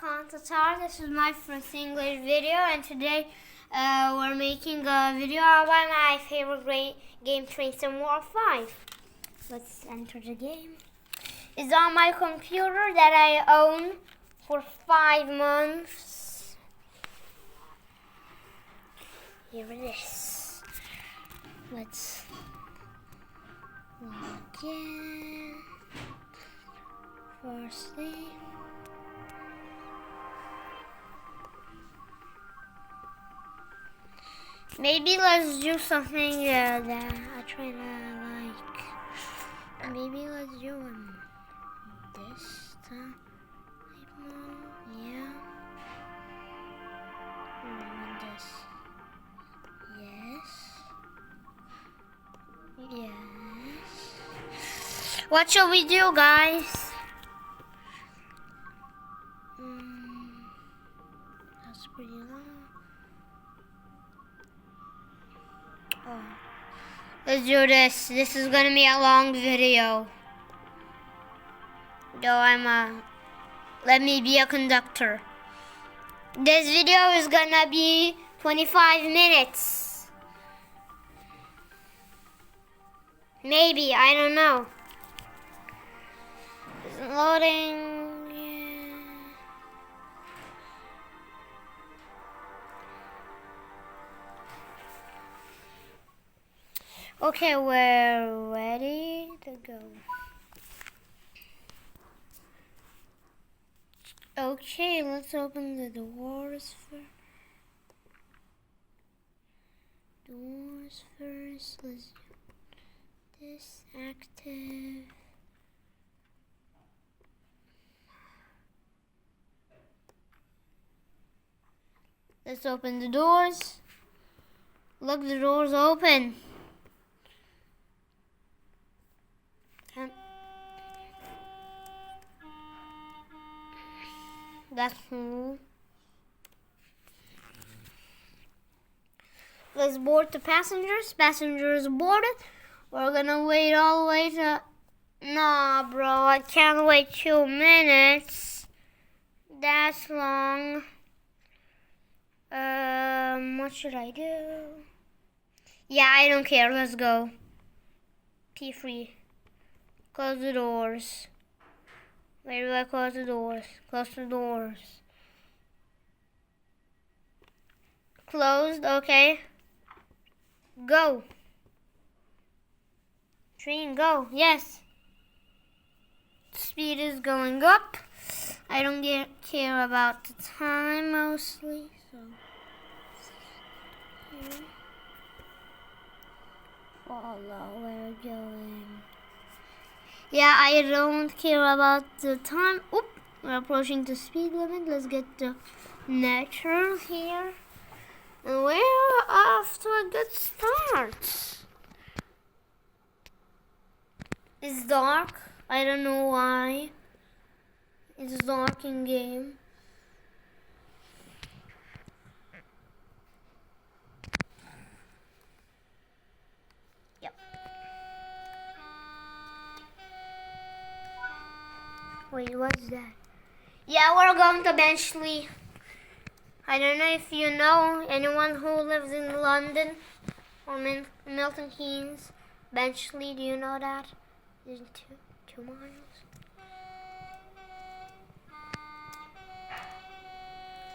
Khan Tatar. This is my first English video, and today we're making a video about my favorite game, Train Sim War 5. Let's enter the game. It's on my computer that I own for 5 months. Here it is. Let's log in. Firstly, maybe let's do something that I try to like. Maybe let's do this time. Yeah. This. Yes. Yes. What shall we do, guys? That's pretty long. Oh. Let's do this. This is gonna be a long video. Let me be a conductor. This video is gonna be 25 minutes. Maybe, I don't know. It's loading. Okay, we're ready to go. Okay, let's open the doors first. Let's do this active. Let's open the doors. Look, the door's open. That's cool. Let's board the passengers. Passengers boarded. We're gonna wait all the way to... Nah, bro, I can't wait 2 minutes. That's long. What should I do? Yeah, I don't care. Let's go. P3. Close the doors. Where do I close the doors? Close the doors. Closed, okay. Go. Train, go. Yes. Speed is going up. I don't care about the time mostly. So. Here. Follow, we're going. Yeah, I don't care about the time. Oop, we're approaching the speed limit. Let's get the natural here. And we're off to a good start. It's dark. I don't know why. It's dark in game. Yep. Wait, what's that? Yeah, we're going to Benchley. I don't know if you know anyone who lives in London or Milton Keynes. Benchley, do you know that? Is it 2 miles?